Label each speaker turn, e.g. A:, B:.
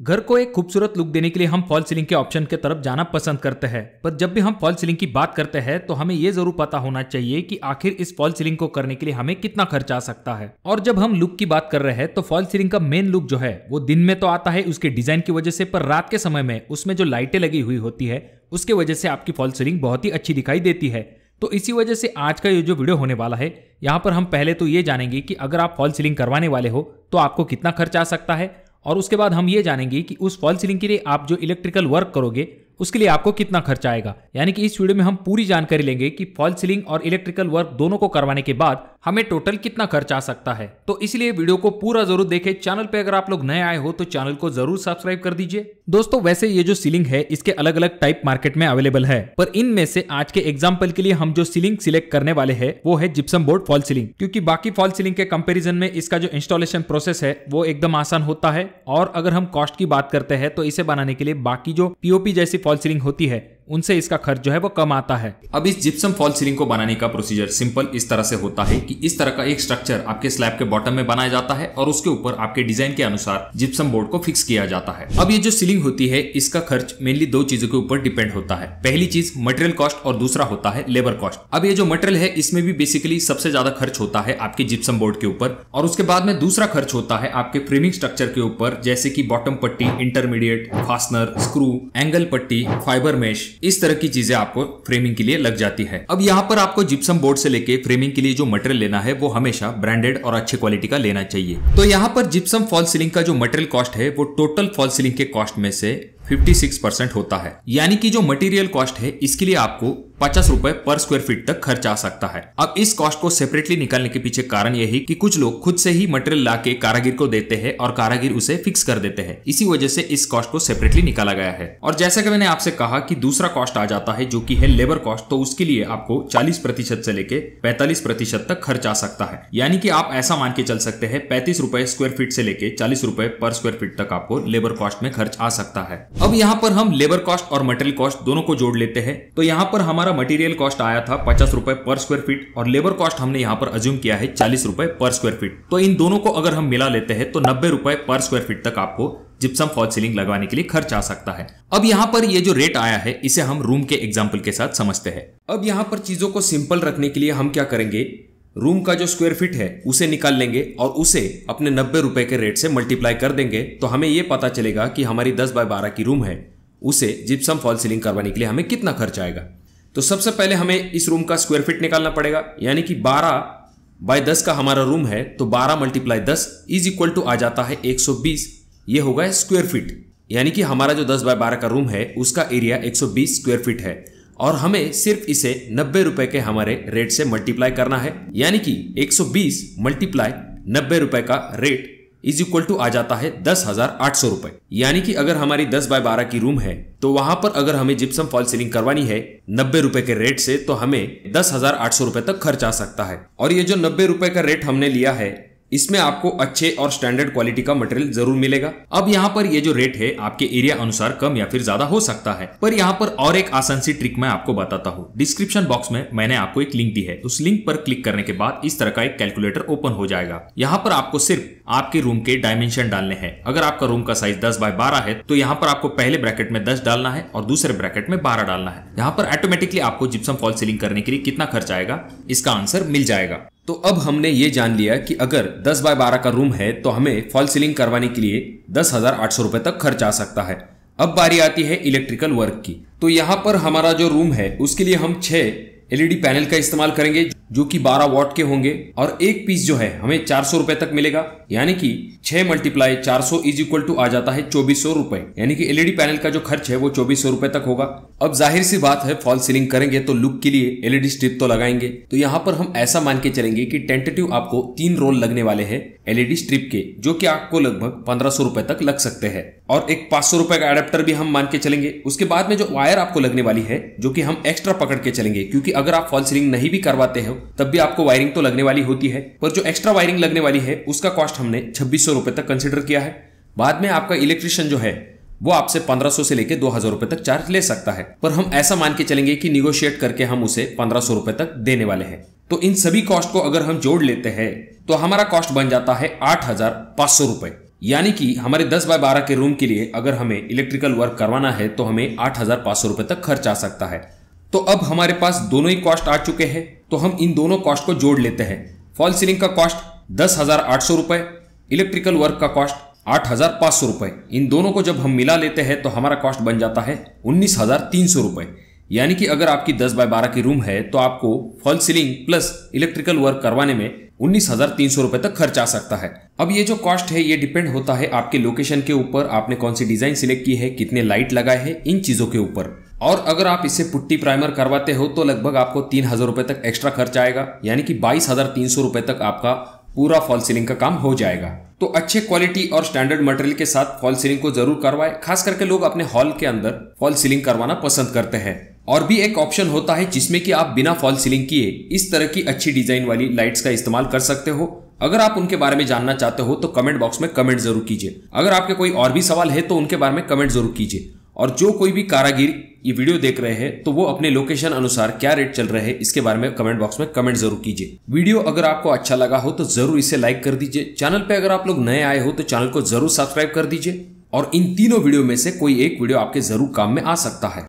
A: घर को एक खूबसूरत लुक देने के लिए हम फॉल सीलिंग के ऑप्शन के तरफ जाना पसंद करते हैं, पर जब भी हम फॉल सीलिंग की बात करते हैं तो हमें ये जरूर पता होना चाहिए कि आखिर इस फॉल सीलिंग को करने के लिए हमें कितना खर्चा आ सकता है। और जब हम लुक की बात कर रहे हैं तो फॉल सीलिंग का मेन लुक जो है वो दिन में तो आता है उसके डिजाइन की वजह से, पर रात के समय में उसमें जो लाइटें लगी हुई होती है उसके वजह से आपकी फॉल सीलिंग बहुत ही अच्छी दिखाई देती है। तो इसी वजह से आज का ये जो वीडियो होने वाला है, यहाँ पर हम पहले तो ये जानेंगे कि अगर आप फॉल सीलिंग करवाने वाले हो तो आपको कितना खर्चा आ सकता है, और उसके बाद हम ये जानेंगे कि उस फॉल सीलिंग के लिए आप जो इलेक्ट्रिकल वर्क करोगे उसके लिए आपको कितना खर्चा आएगा। यानी कि इस वीडियो में हम पूरी जानकारी लेंगे कि फॉल सीलिंग और इलेक्ट्रिकल वर्क दोनों को करवाने के बाद हमें टोटल कितना खर्चा आ सकता है। तो इसलिए वीडियो को पूरा जरूर देखें। चैनल पे अगर आप लोग नए आए हो तो चैनल को जरूर सब्सक्राइब कर दीजिए। दोस्तों, वैसे ये जो सीलिंग है इसके अलग अलग टाइप मार्केट में अवेलेबल है, पर इनमें से आज के एग्जाम्पल के लिए हम जो सीलिंग सिलेक्ट करने वाले हैं वो है जिप्सम बोर्ड फॉल सीलिंग, क्योंकि बाकी फॉल सीलिंग के कंपैरिजन में इसका जो इंस्टॉलेशन प्रोसेस है वो एकदम आसान होता है। और अगर हम कॉस्ट की बात करते हैं तो इसे बनाने के लिए बाकी जो पीओपी जैसी फॉल सीलिंग होती है उनसे इसका खर्च जो है वो कम आता है।
B: अब इस जिप्सम फॉल सीलिंग को बनाने का प्रोसीजर सिंपल इस तरह से होता है कि इस तरह का एक स्ट्रक्चर आपके स्लैब के बॉटम में बनाया जाता है और उसके ऊपर आपके डिजाइन के अनुसार जिप्सम बोर्ड को फिक्स किया जाता है। अब ये जो सीलिंग होती है इसका खर्च मेनली दो चीजों के ऊपर डिपेंड होता है। पहली चीज मटेरियल कॉस्ट और दूसरा होता है लेबर कॉस्ट। अब ये जो मटेरियल है इसमें भी बेसिकली सबसे ज्यादा खर्च होता है आपके जिप्सम बोर्ड के ऊपर, और उसके बाद में दूसरा खर्च होता है आपके फ्रेमिंग स्ट्रक्चर के ऊपर, जैसे कि बॉटम पट्टी, इंटरमीडिएट, फास्टनर, स्क्रू, एंगल पट्टी, फाइबर मेश, इस तरह की चीजें आपको फ्रेमिंग के लिए लग जाती है। अब यहाँ पर आपको जिप्सम बोर्ड से लेके फ्रेमिंग के लिए जो मटेरियल लेना है वो हमेशा ब्रांडेड और अच्छे क्वालिटी का लेना चाहिए। तो यहाँ पर जिप्सम फॉल सीलिंग का जो मटेरियल कॉस्ट है वो टोटल फॉल सीलिंग के कॉस्ट में से 56% होता है। यानी कि जो मटेरियल कॉस्ट है इसके लिए आपको 50 रुपए पर स्क्वायर फीट तक खर्च आ सकता है। अब इस कॉस्ट को सेपरेटली निकालने के पीछे कारण यही कि कुछ लोग खुद से ही मटेरियल लाके कारागिर को देते हैं और कारागिर उसे फिक्स कर देते हैं। इसी वजह से इस कॉस्ट को सेपरेटली निकाला गया है। और जैसा कि मैंने आपसे कहा कि दूसरा कॉस्ट आ जाता है जो कि है लेबर कॉस्ट, तो उसके लिए आपको 40% से लेके 45% तक खर्च आ सकता है। यानी कि आप ऐसा मान के चल सकते हैं 35 रुपए स्क्वायर फीट से लेके 40 रुपए पर स्क्वायर फीट तक आपको लेबर कॉस्ट में खर्च आ सकता है। अब यहाँ पर हम लेबर कॉस्ट और मटेरियल कॉस्ट दोनों को जोड़ लेते हैं। तो यहाँ पर हमारा मटेरियल कॉस्ट आया था 50 रुपए पर स्क्वायर फीट और लेबर कॉस्ट हमने यहाँ पर अज्यूम किया है 40 रुपए पर स्क्वायर फीट। तो इन दोनों को अगर हम मिला लेते हैं तो 90 रुपए पर स्क्वायर फीट तक आपको जिप्सम फॉल सीलिंग लगवाने के लिए खर्च आ सकता है। अब यहाँ पर ये जो रेट आया है इसे हम रूम के एग्जाम्पल के साथ समझते हैं। अब यहाँ पर चीजों को सिंपल रखने के लिए हम क्या करेंगे, रूम का जो स्क्वायर फीट है उसे निकाल लेंगे और उसे अपने 90 रुपए के रेट से मल्टीप्लाई कर देंगे, तो हमें यह पता चलेगा कि हमारी 10 बाय 12 की रूम है उसे जिप्सम फॉल सीलिंग करवाने के लिए हमें कितना खर्च आएगा। तो सबसे पहले हमें इस रूम का स्क्वायर फीट निकालना पड़ेगा। यानी कि 12 बाय 10 का हमारा रूम है, तो 12 मल्टीप्लाई 10 इज इक्वल टू आ जाता है 120। ये होगा स्क्वायर फीट। यानी कि हमारा जो 10 बाय 12 का रूम है उसका एरिया 120 स्क्वायर फीट है और हमें सिर्फ इसे 90 रुपए के हमारे रेट से मल्टीप्लाई करना है। यानी कि 120 मल्टीप्लाई 90 रुपए का रेट इज इक्वल टू आ जाता है 10,800 रुपए। यानी कि अगर हमारी 10 बाय 12 की रूम है तो वहां पर अगर हमें जिप्सम फॉल सीलिंग करवानी है 90 रुपए के रेट से, तो हमें 10,800 रुपए तक खर्च आ सकता है। और ये जो 90 रुपए का रेट हमने लिया है इसमें आपको अच्छे और स्टैंडर्ड क्वालिटी का मटेरियल जरूर मिलेगा। अब यहाँ पर ये जो रेट है आपके एरिया अनुसार कम या फिर ज्यादा हो सकता है, पर यहाँ पर और एक आसान सी ट्रिक मैं आपको बताता हूँ। डिस्क्रिप्शन बॉक्स में मैंने आपको एक लिंक दी है, उस लिंक पर क्लिक करने के बाद इस तरह का एक कैलकुलेटर ओपन हो जाएगा। यहाँ पर आपको सिर्फ आपके रूम के डायमेंशन डालने हैं। अगर आपका रूम का साइज 10 बाय 12 है तो यहाँ पर आपको पहले ब्रैकेट में 10 डालना है और दूसरे ब्रैकेट में 12 डालना है। यहाँ पर ऑटोमेटिकली आपको जिप्सम फॉल सीलिंग करने के लिए कितना खर्च आएगा इसका आंसर मिल जाएगा। तो अब हमने ये जान लिया कि अगर 10 बाय 12 का रूम है तो हमें फॉल सीलिंग करवाने के लिए 10,800 रुपए तक खर्च आ सकता है। अब बारी आती है इलेक्ट्रिकल वर्क की। तो यहाँ पर हमारा जो रूम है उसके लिए हम 6 एलईडी पैनल का इस्तेमाल करेंगे जो कि 12 वॉट के होंगे और एक पीस जो है हमें 400 रुपए तक मिलेगा। यानी कि 6 मल्टीप्लाई 400 इज इक्वल टू आ जाता है 2400 रुपए। यानी कि एलईडी पैनल का जो खर्च है वो 2400 रुपए तक होगा। अब जाहिर सी बात है फॉल सीलिंग करेंगे तो लुक के लिए एलईडी स्ट्रिप तो लगाएंगे। तो यहाँ पर हम ऐसा मान के चलेंगे कि टेंटेटिव आपको 3 रोल लगने वाले हैं एलईडी स्ट्रिप के, जो कि आपको लगभग 1500 रुपए तक लग सकते हैं। और एक 500 रुपए का एडेप्टर भी हम मान के चलेंगे। उसके बाद में जो वायर आपको लगने वाली है जो कि हम एक्स्ट्रा पकड़ के चलेंगे, क्योंकि अगर आप फॉल सीलिंग नहीं भी करवाते हो तब भी आपको वायरिंग तो लगने वाली होती है, पर जो एक्स्ट्रा वायरिंग लगने वाली है उसका कॉस्ट हमने 2600 रुपए तक कंसिडर किया है। बाद में आपका इलेक्ट्रिशियन जो है वो आपसे 1500 से लेके 2000 रुपए तक चार्ज ले सकता है, पर हम ऐसा मान के चलेंगे कि निगोशिएट करके हम उसे 1500 रुपए तक देने वाले हैं। तो इन सभी कॉस्ट को अगर हम जोड़ लेते हैं तो हमारा कॉस्ट बन जाता है 8,500 रुपए। यानी कि हमारे 10 बाय 12 के रूम के लिए अगर हमें इलेक्ट्रिकल वर्क करवाना है तो हमें 8,500 रुपए तक खर्च आ सकता है। तो अब हमारे पास दोनों ही कॉस्ट आ चुके हैं, तो हम इन दोनों कॉस्ट को जोड़ लेते हैं। फॉल सीलिंग का कॉस्ट 10,800 रुपए, इलेक्ट्रिकल वर्क का कॉस्ट 8,500 रुपए। इन दोनों को जब हम मिला लेते हैं तो हमारा कॉस्ट बन जाता है 19,300 रुपए। यानी कि अगर आपकी 10 बाय 12 की रूम है तो आपको fall ceiling plus electrical work करवाने में 19,300 रुपए तक खर्च आ सकता है। अब ये जो कॉस्ट है ये डिपेंड होता है आपके लोकेशन के ऊपर, आपने कौन सी डिजाइन सिलेक्ट की है, कितने लाइट लगाए हैं, इन चीजों के ऊपर। और अगर आप इससे पुट्टी प्राइमर करवाते हो तो लगभग आपको 3,000 रुपए तक एक्स्ट्रा खर्च आएगा, यानी कि 22,300 रुपए तक आपका पूरा फॉल सीलिंग का काम हो जाएगा। तो अच्छे क्वालिटी और स्टैंडर्ड मटेरियल के साथ फॉल सीलिंग को जरूर करवाएं। खास करके लोग अपने हॉल के अंदर फॉल सीलिंग करवाना पसंद करते हैं। और भी एक ऑप्शन होता है जिसमें कि आप बिना फॉल सीलिंग किए इस तरह की अच्छी डिजाइन वाली लाइट्स का इस्तेमाल कर सकते हो। अगर आप उनके बारे में जानना चाहते हो तो कमेंट बॉक्स में कमेंट जरूर कीजिए। अगर आपके कोई और भी सवाल है तो उनके बारे में कमेंट जरूर कीजिए। और जो कोई भी कारागिर ये वीडियो देख रहे हैं तो वो अपने लोकेशन अनुसार क्या रेट चल रहे हैं इसके बारे में कमेंट बॉक्स में कमेंट जरूर कीजिए। वीडियो अगर आपको अच्छा लगा हो तो जरूर इसे लाइक कर दीजिए। चैनल पे अगर आप लोग नए आए हो तो चैनल को जरूर सब्सक्राइब कर दीजिए। और इन तीनों वीडियो में से कोई एक वीडियो आपके जरूर काम में आ सकता है।